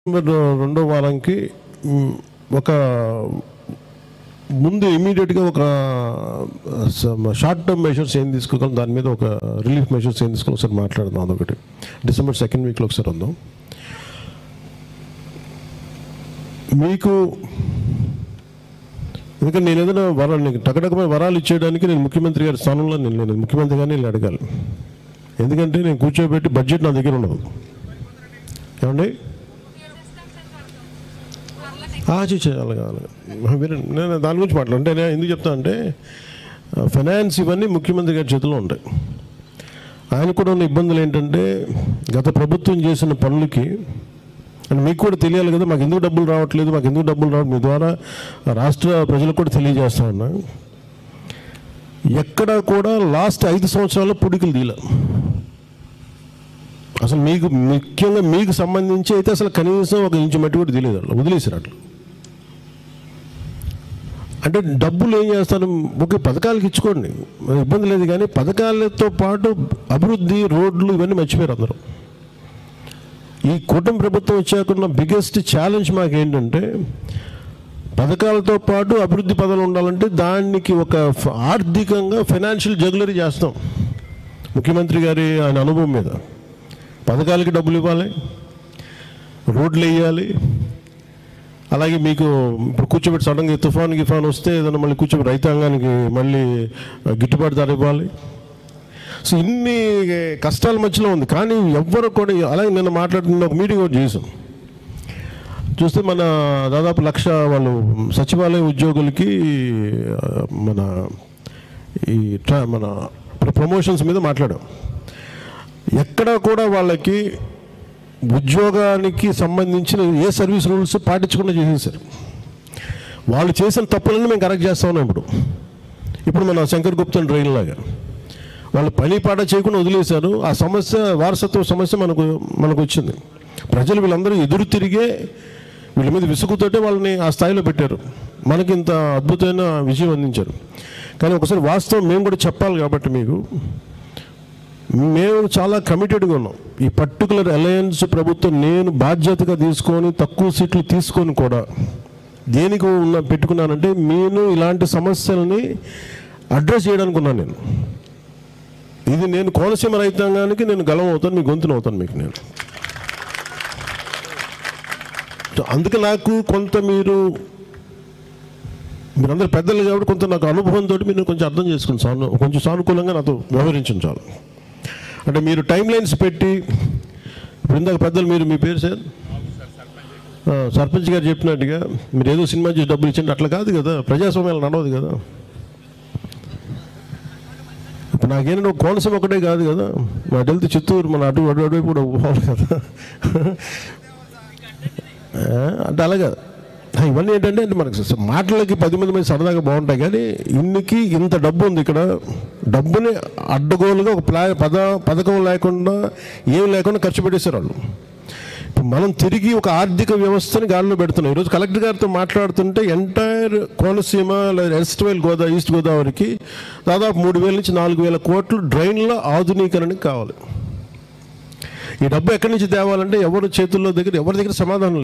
రెండో వారానికి ఒక ముందు ఇమీడియట్గా ఒక షార్ట్ టర్మ్ మెషర్స్ ఏం తీసుకోగలం, దాని మీద ఒక రిలీఫ్ మెషర్స్ ఏం తీసుకోవాలి ఒకసారి మాట్లాడదాం. అదొకటి డిసెంబర్ 2nd వీక్లో ఒకసారి ఉందాం. మీకు ఎందుకంటే నేను ఏదైనా వరాలు నీకు టకటకమైన వరాలు ఇచ్చేయడానికి నేను ముఖ్యమంత్రి గారి స్థానంలో నేను లేదు, ముఖ్యమంత్రి గారిని నేను అడగాలి. ఎందుకంటే నేను కూర్చోబెట్టి బడ్జెట్ నా దగ్గర ఉండదు. ఏమండి నేను దాని గురించి మాట్లాడంటే నేను ఎందుకు చెప్తాను అంటే ఫైనాన్స్ ఇవన్నీ ముఖ్యమంత్రి గారి చేతిలో ఉంటాయి. ఆయన కూడా ఉన్న ఇబ్బందులు ఏంటంటే గత ప్రభుత్వం చేసిన పనులకి అండ్ మీకు కూడా తెలియాలి కదా, మాకు ఎందుకు డబ్బులు రావట్లేదు, మాకు ఎందుకు డబ్బులు రావట్లేదు, మీ ద్వారా రాష్ట్ర ప్రజలకు కూడా తెలియజేస్తా ఉన్నా. ఎక్కడా కూడా లాస్ట్ 5 సంవత్సరాల్లో పుడికలు తీల. అసలు మీకు ముఖ్యంగా మీకు సంబంధించి అయితే అసలు కనీసం ఒక ఇంచు మట్టి కూడా తెలియదు, అట్లా వదిలేసారు. అట్లా అంటే డబ్బులు ఏం చేస్తారు, ఓకే పథకాలకు ఇచ్చుకోండి, ఇబ్బంది లేదు, కానీ పథకాలతో పాటు అభివృద్ధి, రోడ్లు ఇవన్నీ మర్చిపోయారు అందరూ. ఈ కూటమి ప్రభుత్వం వచ్చాకున్న బిగ్గెస్ట్ ఛాలెంజ్ మాకు ఏంటంటే పథకాలతో పాటు అభివృద్ధి పదాలు ఉండాలంటే దానికి ఒక ఆర్థికంగా ఫైనాన్షియల్ జగ్లరీ చేస్తాం. ముఖ్యమంత్రి గారి ఆయన అనుభవం మీద పథకాలకి డబ్బులు ఇవ్వాలి, రోడ్లు వేయాలి, అలాగే మీకు ఇప్పుడు కూర్చోబెట్టి సడన్గా తుఫాన్ వస్తే ఏదైనా మళ్ళీ కూర్చోబెట్టి రైతాంగానికి మళ్ళీ గిట్టుబాటు ధర ఇవ్వాలి. సో ఇన్ని కష్టాల మధ్యలో ఉంది. కానీ ఎవ్వరు కూడా అలాగే నిన్న మాట్లాడుతున్న ఒక మీటింగ్ ఒకటి చేసాం. చూస్తే మన దాదాపు 1,00,000 వాళ్ళు సచివాలయ ఉద్యోగులకి మన ప్రమోషన్స్ మీద మాట్లాడాం. ఎక్కడా కూడా వాళ్ళకి ఉద్యోగానికి సంబంధించిన ఏ సర్వీస్ రూల్స్ పాటించకుండా చేసేసారు. వాళ్ళు చేసిన తప్పులన్నీ మేము కరెక్ట్ చేస్తా ఉన్నాం. ఇప్పుడు మన శంకర్ గుప్తా ట్రైన్ లాగా వాళ్ళు పని పాట చేయకుండా వదిలేశారు. ఆ సమస్య వారసత్వ సమస్య మనకు వచ్చింది. ప్రజలు వీళ్ళందరూ ఎదురు తిరిగే వీళ్ళ మీద విసుగుతోటే వాళ్ళని ఆ స్థాయిలో పెట్టారు, మనకి ఇంత అద్భుతమైన విజయం అందించారు. కానీ ఒకసారి వాస్తవం మేము కూడా చెప్పాలి కాబట్టి మేము చాలా కమిటెడ్గా ఉన్నాం. ఈ పర్టికులర్ అలయన్స్ ప్రభుత్వం నేను బాధ్యతగా తీసుకొని తక్కువ సీట్లు తీసుకొని కూడా దేనికి పెట్టుకున్నానంటే నేను ఇలాంటి సమస్యలని అడ్రస్ చేయడానికి ఉన్నాను. నేను కోనసీమ రైతాంగానికి నేను గలం అవుతాను, మీ గొంతును అవుతాను మీకు నేను. అందుకే నాకు కొంత మీరందరూ పెద్దలు కాబట్టి కొంత నాకు అనుభవంతో మీరు కొంచెం అర్థం చేసుకుని కొంచెం సానుకూలంగా నాతో వ్యవహరించండి చాలు. అంటే మీరు టైం లైన్స్ పెట్టి ఇప్పుడు ఇందాక పెద్దలు మీ పేరు సార్ సర్పంచ్ గారు చెప్పినట్టుగా మీరు ఏదో సినిమా చేసి డబ్బులు ఇచ్చండి, అట్లా కాదు కదా, ప్రజాస్వామ్యాలు నడవదు కదా. ఇప్పుడు నాకేంటంటే కోనసీమ ఒకటే కాదు కదా, నా వెళ్తే చిత్తూరు మన అటువైపు కూడా పోవాలి కదా. అంటే అలాగా ఇవన్నీ ఏంటంటే మనకు మాటలకి 10 మంది సరదాగా బాగుంటాయి, కానీ ఇంత డబ్బు ఉంది ఇక్కడ. డబ్బుని అడ్డగోలుగా ఒక పథకం లేకుండా ఏం లేకుండా ఖర్చు పెట్టేశారు వాళ్ళు. ఇప్పుడు మనం తిరిగి ఒక ఆర్థిక వ్యవస్థని గాలిలో పెడుతున్నాం. ఈరోజు కలెక్టర్ గారితో మాట్లాడుతుంటే ఎంటైర్ కోనసీమ ఈస్ట్ గోదావరికి దాదాపు 3,000 నుంచి 4,000 కోట్లు డ్రైన్ల ఆధునీకరణకి కావాలి. ఈ డబ్బు ఎక్కడి నుంచి తేవాలంటే ఎవరి దగ్గర సమాధానం